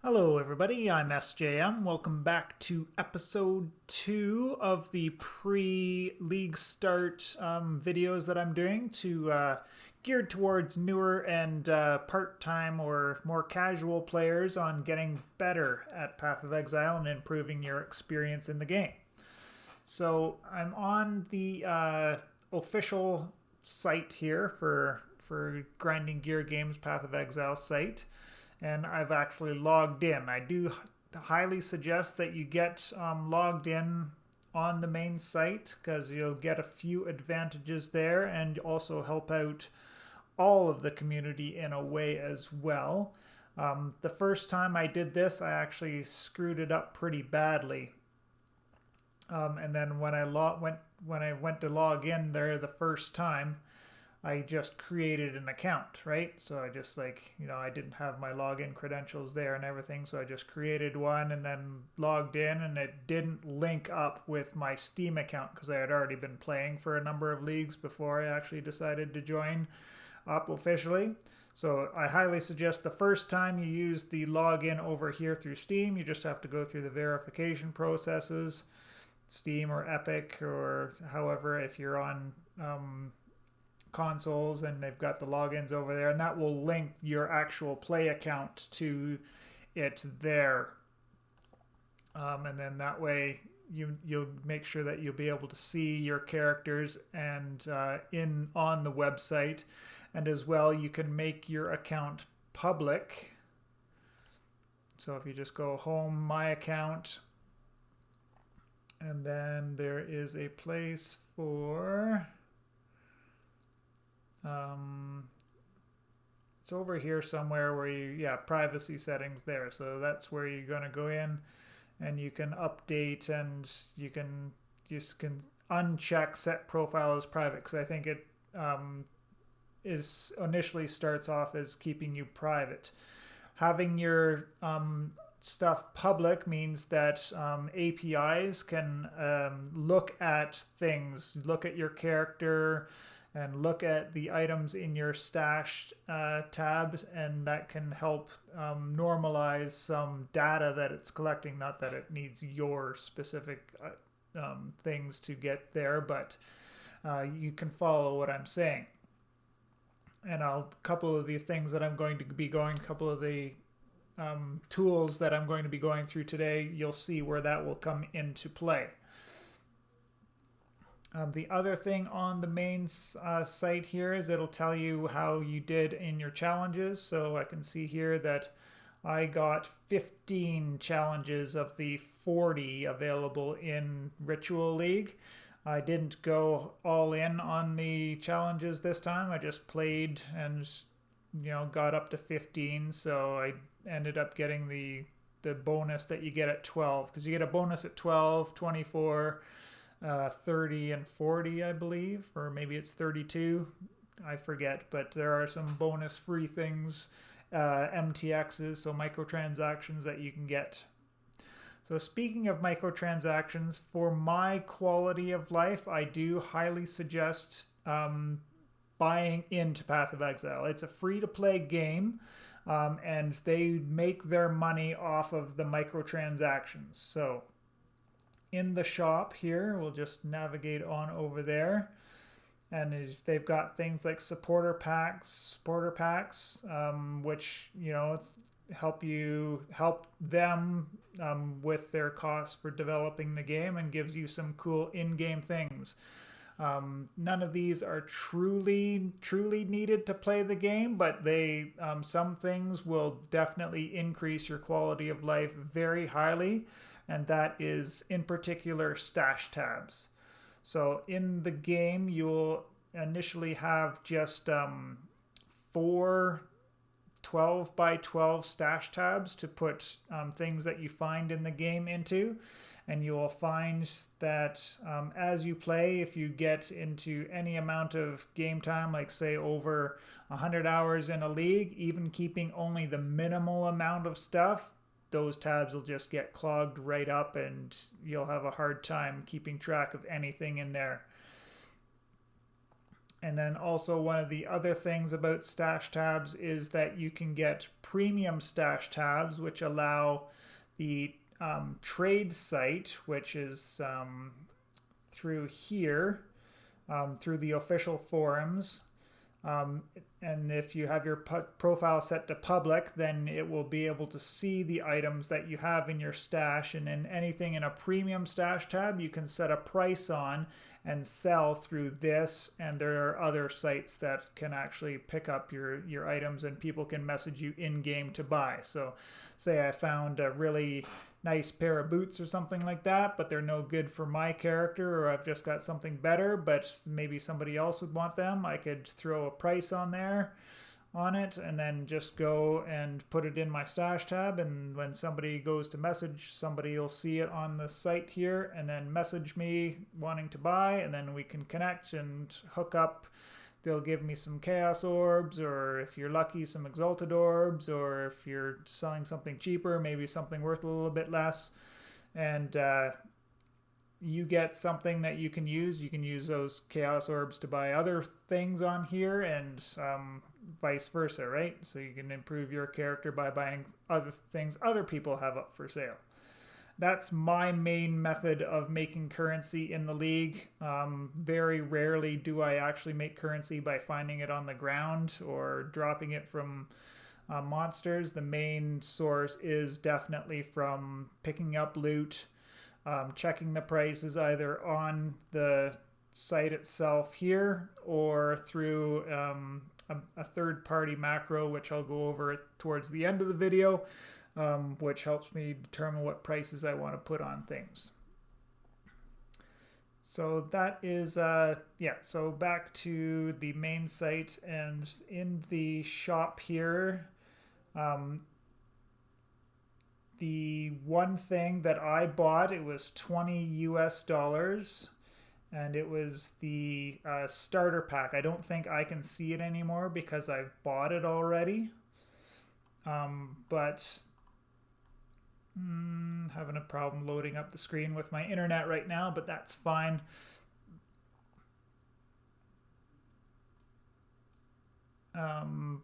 Hello everybody, I'm SJM. Welcome back to episode 2 of the pre-league start videos that I'm doing geared towards newer and part-time or more casual players on getting better at Path of Exile and improving your experience in the game. So I'm on the official site here for Grinding Gear Games Path of Exile site. And I've actually logged in. I do highly suggest that you get logged in on the main site because you'll get a few advantages there and also help out all of the community in a way as well. The first time I did this, I actually screwed it up pretty badly. And then when I went to log in there the first time, I just created an account, right? So I just I didn't have my login credentials there and everything. So I just created one and then logged in, and it didn't link up with my Steam account because I had already been playing for a number of leagues before I actually decided to join up officially. So I highly suggest the first time you use the login over here through Steam, you just have to go through the verification processes, Steam or Epic or however, if you're on consoles, and they've got the logins over there, and that will link your actual play account to it there, and then that way you'll make sure that you'll be able to see your characters and on the website, and as well you can make your account public. So if you just go home, my account, and then there is a place for it's over here somewhere where privacy settings there. So that's where you're going to go in and you can update, and you can uncheck set profile as private, because I think it initially starts off as keeping you private. Having your stuff public means that APIs can look at things, look at your character, and look at the items in your stashed tabs, and that can help normalize some data that it's collecting. Not that it needs your specific things to get there, but you can follow what I'm saying. And a couple of the things that I'm going to be a couple of the tools that I'm going to be going through today, you'll see where that will come into play. The other thing on the main site here is it'll tell you how you did in your challenges. So I can see here that I got 15 challenges of the 40 available in Ritual League. I didn't go all in on the challenges this time. I just played and got up to 15. So I ended up getting the bonus that you get at 12, because you get a bonus at 12, 24, 30 and 40, I believe, or maybe it's 32, I forget, but there are some bonus free things, MTXs, so microtransactions that you can get. So speaking of microtransactions, for my quality of life, I do highly suggest buying into Path of Exile. It's a free-to-play game, and they make their money off of the microtransactions. So in the shop here, we'll just navigate on over there, and they've got things like supporter packs, which help them with their costs for developing the game, and gives you some cool in-game things. None of these are truly needed to play the game, but they some things will definitely increase your quality of life very highly, and that is in particular stash tabs. So in the game, you'll initially have just 4 12 by 12 stash tabs to put things that you find in the game into. And you will find that as you play, if you get into any amount of game time, like say over 100 hours in a league, even keeping only the minimal amount of stuff, those tabs will just get clogged right up, and you'll have a hard time keeping track of anything in there. And then also one of the other things about stash tabs is that you can get premium stash tabs, which allow the trade site, which is through here, through the official forums. And if you have your profile set to public, then it will be able to see the items that you have in your stash. And in anything in a premium stash tab, you can set a price on and sell through this. And there are other sites that can actually pick up your items, and people can message you in game to buy. So say I found a really nice pair of boots or something like that, but they're no good for my character, or I've just got something better, but maybe somebody else would want them. I could throw a price on it and then just go and put it in my stash tab, and when somebody goes to message, somebody will see it on the site here and then message me wanting to buy, and then we can connect and hook up. They'll give me some chaos orbs, or if you're lucky, some exalted orbs, or if you're selling something cheaper, maybe something worth a little bit less. And you get something that you can use. You can use those chaos orbs to buy other things on here, and vice versa, right? So you can improve your character by buying other things other people have up for sale. That's my main method of making currency in the league. Very rarely do I actually make currency by finding it on the ground or dropping it from monsters. The main source is definitely from picking up loot, checking the prices either on the site itself here or through a third-party macro, which I'll go over towards the end of the video. Which helps me determine what prices I want to put on things. So that is, so back to the main site, and in the shop here, the one thing that I bought, it was $20 US, and it was the starter pack. I don't think I can see it anymore because I've bought it already, but having a problem loading up the screen with my internet right now, but that's fine.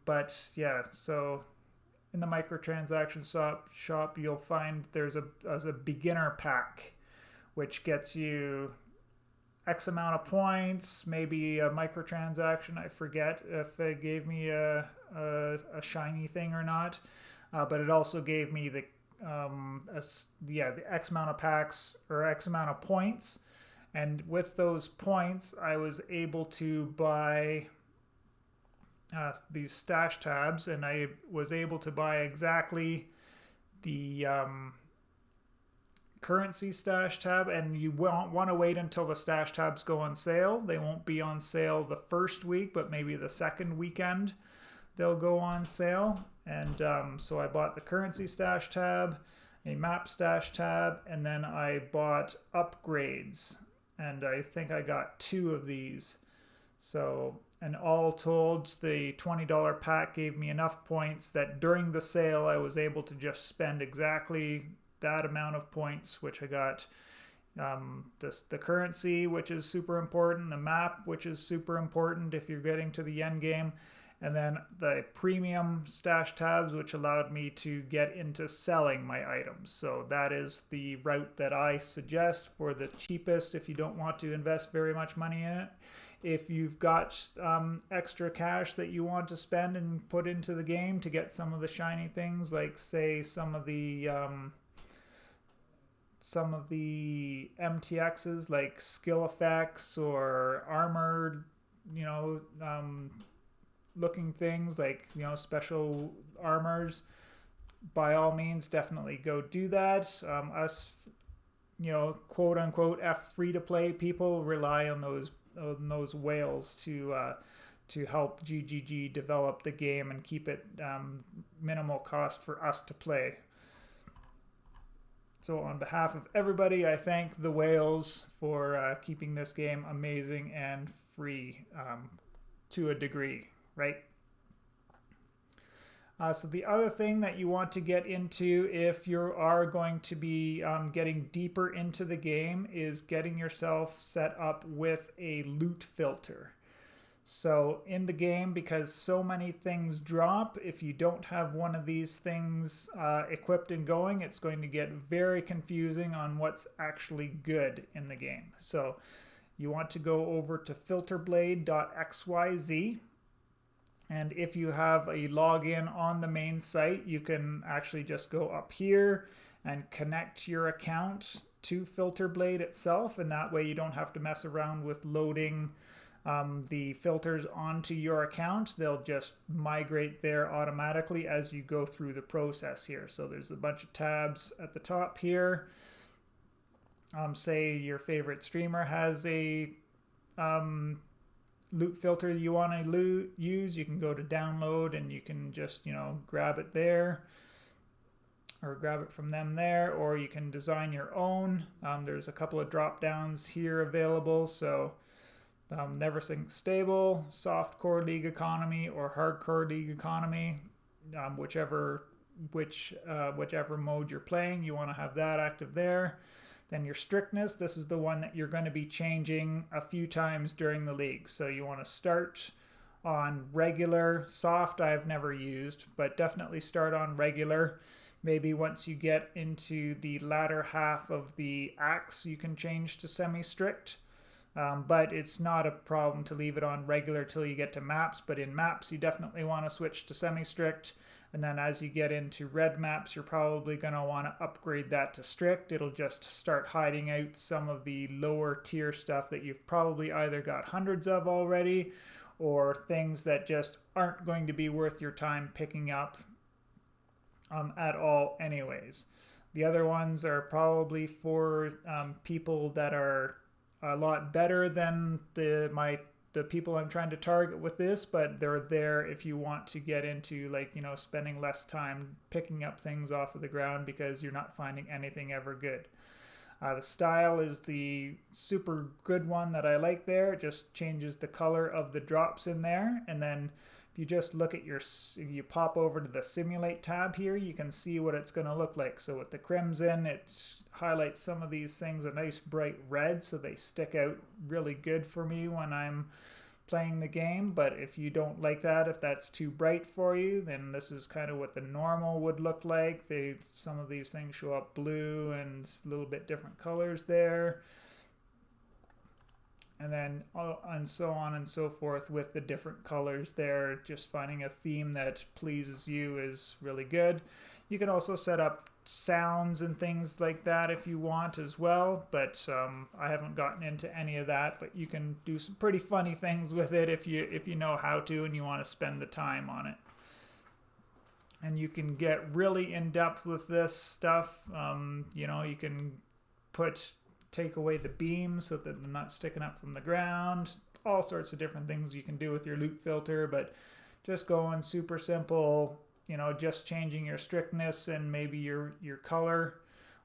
But yeah, so in the microtransaction shop, you'll find there's a beginner pack, which gets you X amount of points, maybe a microtransaction. I forget if it gave me a shiny thing or not, but it also gave me the X amount of packs or X amount of points, and with those points I was able to buy these stash tabs, and I was able to buy exactly the currency stash tab. And you won't want to wait until the stash tabs go on sale. They won't be on sale the first week, but maybe the second weekend they'll go on sale. And so I bought the currency stash tab, a map stash tab, and then I bought upgrades, and I think I got 2 of these. So, and all told, the $20 pack gave me enough points that during the sale I was able to just spend exactly that amount of points, which I got the currency, which is super important, the map, which is super important if you're getting to the end game, and then the premium stash tabs, which allowed me to get into selling my items. So that is the route that I suggest for the cheapest if you don't want to invest very much money in it. If you've got extra cash that you want to spend and put into the game to get some of the shiny things, like say some of the MTXs like skill effects or armor, looking things like, special armors, by all means definitely go do that. Us, quote unquote free to play people rely on those whales to help GGG develop the game and keep it minimal cost for us to play. So on behalf of everybody, I thank the whales for keeping this game amazing and free to a degree. Right? So the other thing that you want to get into if you are going to be getting deeper into the game is getting yourself set up with a loot filter. So in the game, because so many things drop, if you don't have one of these things equipped and going, it's going to get very confusing on what's actually good in the game. So you want to go over to filterblade.xyz. And if you have a login on the main site, you can actually just go up here and connect your account to Filterblade itself. And that way you don't have to mess around with loading the filters onto your account. They'll just migrate there automatically as you go through the process here. So there's a bunch of tabs at the top here. Say your favorite streamer has a loot filter you want to use, you can go to download and you can just, grab it there, or grab it from them there, or you can design your own. There's a couple of drop downs here available. So never sync stable, soft core league economy, or hardcore league economy, whichever mode you're playing, you want to have that active there. Then your strictness, this is the one that you're going to be changing a few times during the league. So you want to start on regular. Soft I've never used, but definitely start on regular. Maybe once you get into the latter half of the axe, you can change to semi-strict. But it's not a problem to leave it on regular till you get to maps. But in maps, you definitely want to switch to semi-strict. And then as you get into red maps, you're probably going to want to upgrade that to strict. It'll just start hiding out some of the lower tier stuff that you've probably either got hundreds of already, or things that just aren't going to be worth your time picking up at all anyways. The other ones are probably for people that are a lot better than the people I'm trying to target with this, but they're there if you want to get into spending less time picking up things off of the ground because you're not finding anything ever good. The style is the super good one that I like there. It just changes the color of the drops in there. And then if you just look at you pop over to the simulate tab here, you can see what it's going to look like. So with the crimson, it highlights some of these things a nice bright red, so they stick out really good for me when I'm playing the game. But if you don't like that, if that's too bright for you, then this is kind of what the normal would look like. Some of these things show up blue and a little bit different colors there. And then and so on and so forth with the different colors there. Just finding a theme that pleases you is really good. You can also set up sounds and things like that if you want as well, but I haven't gotten into any of that. But you can do some pretty funny things with it if you know how to and you want to spend the time on it. And you can get really in depth with this stuff. You can take away the beams so that they're not sticking up from the ground. All sorts of different things you can do with your loot filter, but just going super simple, just changing your strictness and maybe your color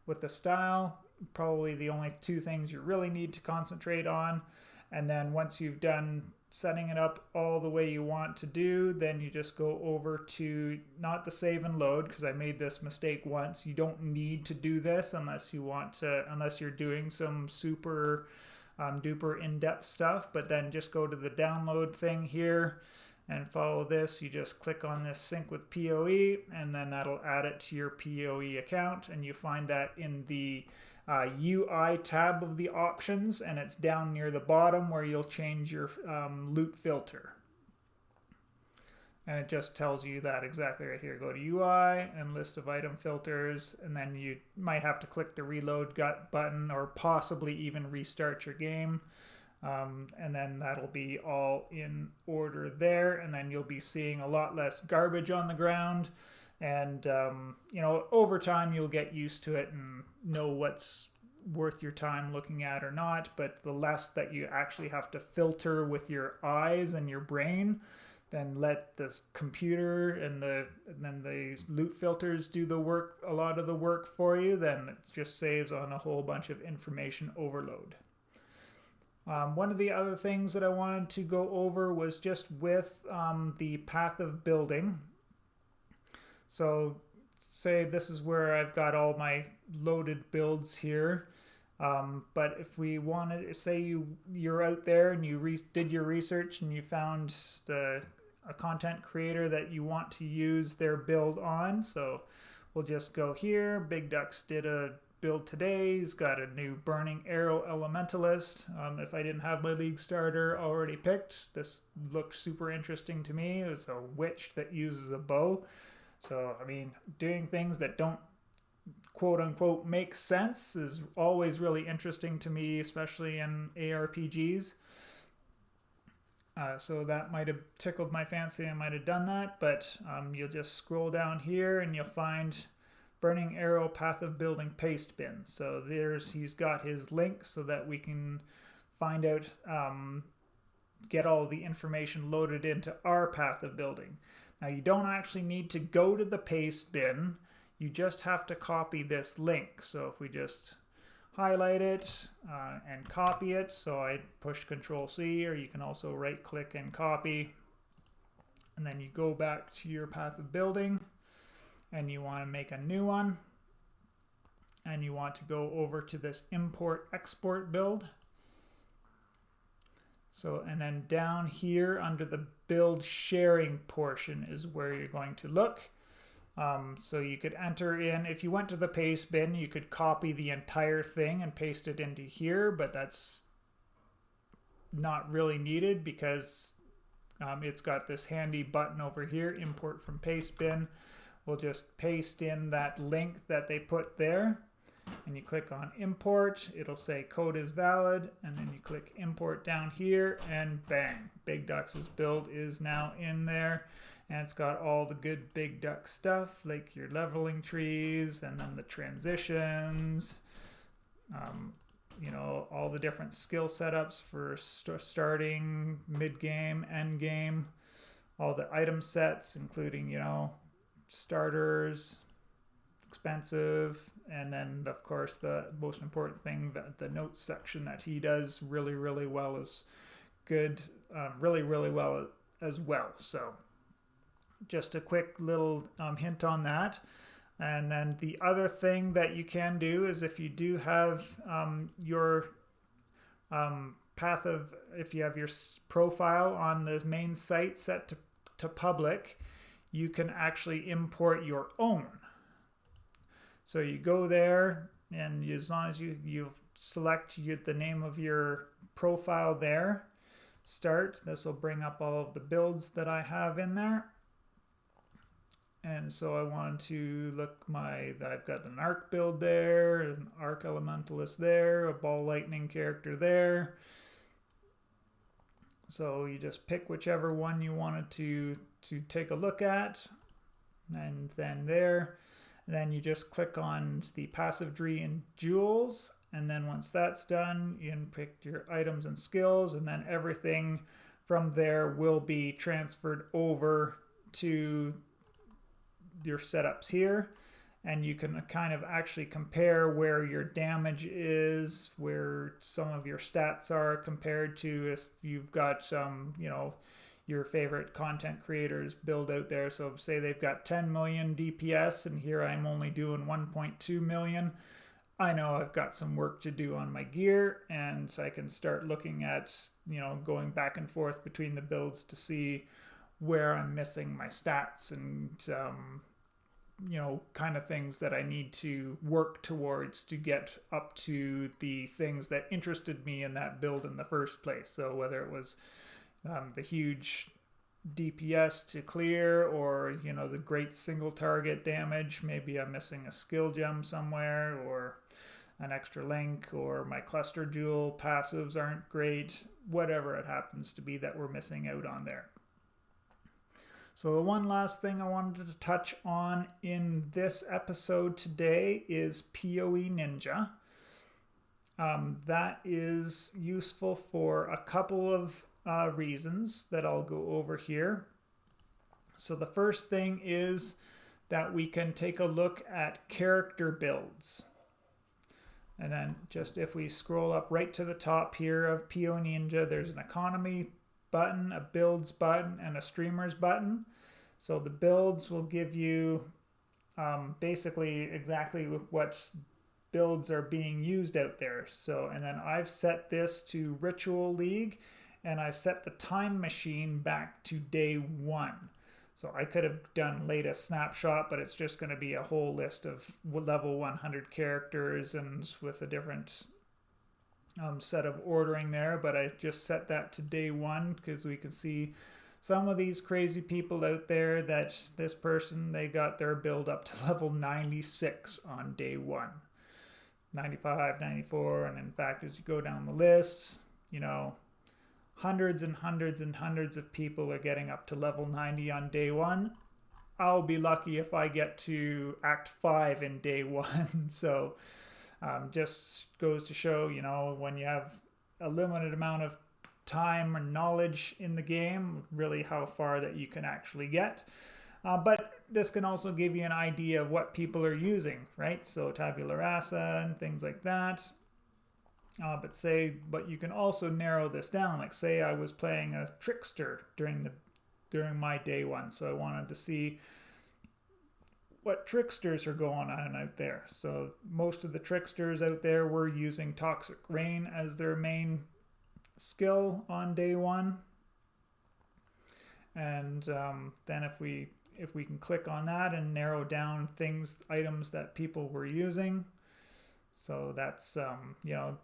with the style. Probably the only two things you really need to concentrate on. And then once you've done setting it up all the way you want to do, then you just go over to not the save and load, because I made this mistake once. You don't need to do this unless you're doing some super duper in-depth stuff. But then just go to the download thing here and follow this. You just click on this sync with PoE, and then that'll add it to your PoE account. And you find that in the UI tab of the options, and it's down near the bottom where you'll change your loot filter. And it just tells you that exactly right here. Go to UI and list of item filters, and then you might have to click the reload button or possibly even restart your game. And then that'll be all in order there, and then you'll be seeing a lot less garbage on the ground. And over time you'll get used to it and know what's worth your time looking at or not. But the less that you actually have to filter with your eyes and your brain, then let the computer and then the loot filters do a lot of the work for you, then it just saves on a whole bunch of information overload. One of the other things that I wanted to go over was just with the path of building. So say this is where I've got all my loaded builds here. But if we wanted to say you're out there and you did your research and you found a content creator that you want to use their build on, so we'll just go here. Big Ducks did a build today. He's got a new Burning Arrow Elementalist. If I didn't have my League starter already picked, this looked super interesting to me. It's a witch that uses a bow. So, I mean, doing things that don't quote unquote make sense is always really interesting to me, especially in ARPGs. So that might have tickled my fancy. I might have done that, but you'll just scroll down here and you'll find Burning Arrow Path of Building Paste Bin. So he's got his link so that we can find out, get all the information loaded into our Path of Building. Now you don't actually need to go to the paste bin. You just have to copy this link. So if we just highlight it and copy it, so I push Control-C, or you can also right-click and copy. And then you go back to your Path of Building, and you want to make a new one. And you want to go over to this Import-Export build. So, and then down here under the build sharing portion is where you're going to look. So you could enter in, if you went to the paste bin, you could copy the entire thing and paste it into here, but that's not really needed because it's got this handy button over here, import from paste bin. We'll just paste in that link that they put there, and you click on import. It'll say code is valid, and then you click import down here, and bang, Big Ducks' build is now in there. And it's got all the good Big Duck stuff, like your leveling trees, and then the transitions, you know, all the different skill setups for starting, mid-game, end-game, all the item sets, including, you know, starters, expensive, and then, of course, the most important thing, the notes section that he does really, really well is good, really, really well as well. So just a quick little hint on that. And then the other thing that you can do is if you do have your if you have your profile on the main site set to public, you can actually import your own. So you go there, and as long as you select the name of your profile there, start, this will bring up all of the builds that I have in there. And so I wanted to look I've got an arc build there, an arc elementalist there, a ball lightning character there. So you just pick whichever one you wanted to take a look at, and then there. And then you just click on the passive tree and jewels, and then once that's done, you can pick your items and skills, and then everything from there will be transferred over to your setups here, and you can kind of actually compare where your damage is, where some of your stats are compared to if you've got you know, your favorite content creators build out there. So say they've got 10 million DPS and here I'm only doing 1.2 million. I know I've got some work to do on my gear, and so I can start looking at, you know, going back and forth between the builds to see where I'm missing my stats and you know, kind of things that I need to work towards to get up to the things that interested me in that build in the first place. So whether it was the huge DPS to clear, or, you know, the great single target damage, maybe I'm missing a skill gem somewhere, or an extra link, or my cluster jewel passives aren't great, whatever it happens to be that we're missing out on there. So the one last thing I wanted to touch on in this episode today is PoE Ninja. That is useful for a couple of reasons that I'll go over here. So the first thing is that we can take a look at character builds. And then just if we scroll up right to the top here of PoE Ninja, there's an economy button, a builds button, and a streamers button. So the builds will give you basically exactly what builds are being used out there. So, and then I've set this to Ritual League, and I set the time machine back to day 1. So I could have done latest snapshot, but it's just going to be a whole list of level 100 characters and with a different set of ordering there. But I just set that to day 1 because we can see some of these crazy people out there that this person, they got their build up to level 96 on day 1. 95, 94, and in fact, as you go down the list, you know, hundreds and hundreds and hundreds of people are getting up to level 90 on day 1. I'll be lucky if I get to Act 5 in day 1. So just goes to show, you know, when you have a limited amount of time and knowledge in the game, really how far that you can actually get. But this can also give you an idea of what people are using, right? So tabula rasa and things like that. But you can also narrow this down. Like say I was playing a trickster during my day 1, so I wanted to see what tricksters are going on out there. So most of the tricksters out there were using Toxic Rain as their main skill on day 1. And then if we can click on that and narrow down items that people were using. So that's you know,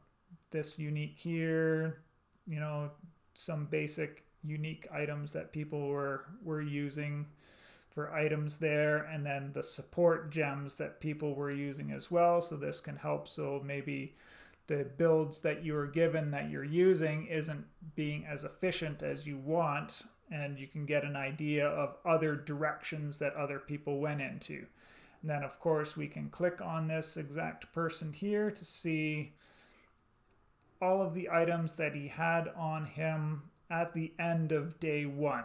this unique here, you know, some basic unique items that people were using for items there, and then the support gems that people were using as well. So this can help. So maybe the builds that you were given that you're using isn't being as efficient as you want, and you can get an idea of other directions that other people went into. And then of course we can click on this exact person here to see all of the items that he had on him at the end of day 1.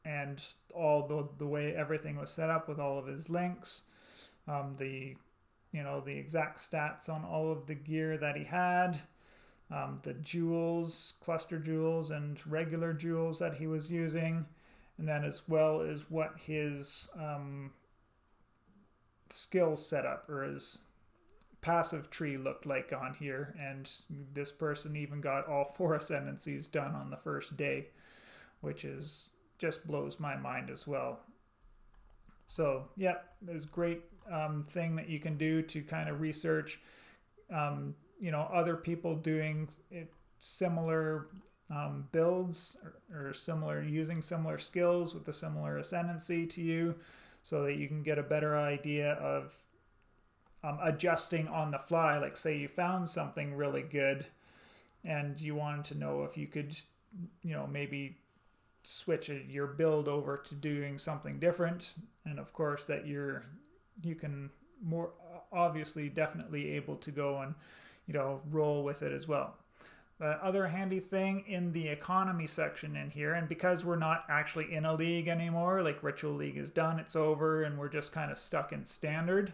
And all the way everything was set up with all of his links, the exact stats on all of the gear that he had, the jewels, cluster jewels and regular jewels that he was using, and then as well as what his skill setup or his passive tree looked like on here. And this person even got all 4 ascendancies done on the first day, which is just blows my mind as well. So yeah, there's a great thing that you can do to kind of research you know, other people doing similar builds or similar using similar skills with a similar ascendancy to you, so that you can get a better idea of adjusting on the fly. Like say you found something really good and you wanted to know if you could, you know, maybe switch your build over to doing something different. And of course that you can more obviously definitely able to go and, you know, roll with it as well. The other handy thing in the economy section in here, and because we're not actually in a league anymore, like Ritual League is done, it's over, and we're just kind of stuck in standard.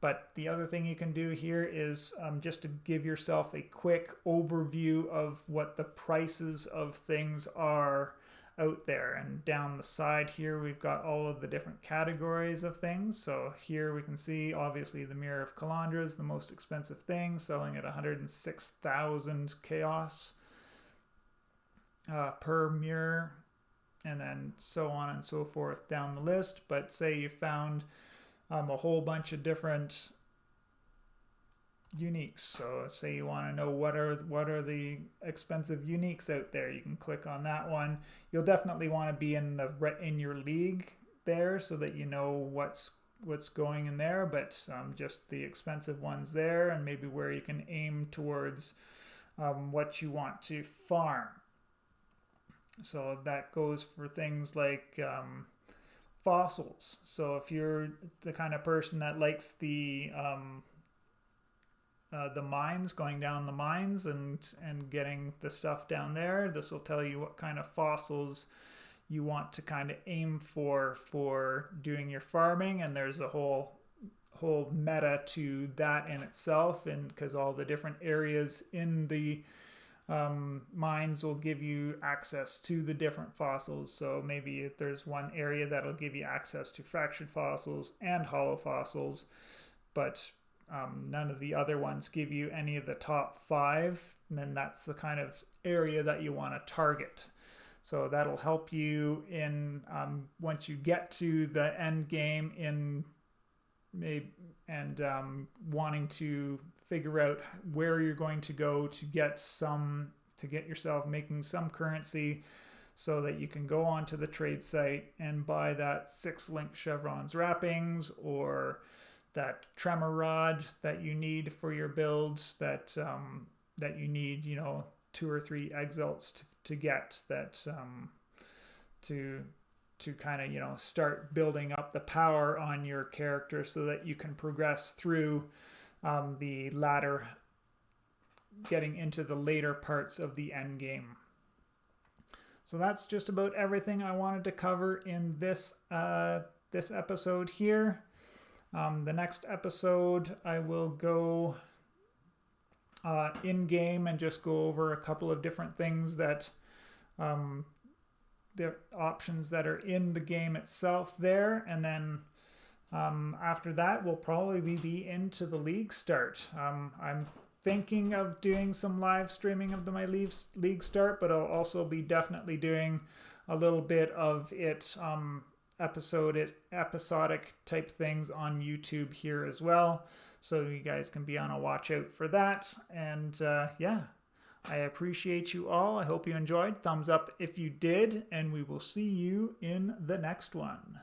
But the other thing you can do here is just to give yourself a quick overview of what the prices of things are out there. And down the side here we've got all of the different categories of things. So here we can see obviously the Mirror of Calandra is the most expensive thing, selling at 106,000 chaos per mirror, and then so on and so forth down the list. But say you found a whole bunch of different uniques. So say you want to know what are the expensive uniques out there, you can click on that one. You'll definitely want to be in your league there so that you know what's going in there, but just the expensive ones there, and maybe where you can aim towards what you want to farm. So that goes for things like fossils. So if you're the kind of person that likes the mines, going down the mines and getting the stuff down there, this will tell you what kind of fossils you want to kind of aim for doing your farming. And there's a whole meta to that in itself, and because all the different areas in the mines will give you access to the different fossils. So maybe if there's one area that'll give you access to fractured fossils and hollow fossils, but none of the other ones give you any of the top 5, and then that's the kind of area that you want to target. So that'll help you in once you get to the end game in wanting to figure out where you're going to go to get yourself making some currency, so that you can go onto the trade site and buy that 6 link chevrons wrappings, or that tremor rod that you need for your builds, that you need 2 or 3 exalts to get that, to kind of start building up the power on your character so that you can progress through the ladder, getting into the later parts of the end game. So that's just about everything I wanted to cover in this episode here. The next episode I will go in game and just go over a couple of different things that the options that are in the game itself there, and then after that we'll probably be into the league start. I'm thinking of doing some live streaming of my league start, but I'll also be definitely doing a little bit of it episodic type things on YouTube here as well, so you guys can be on a watch out for that. And yeah, I appreciate you all. I hope you enjoyed. Thumbs up if you did, and we will see you in the next one.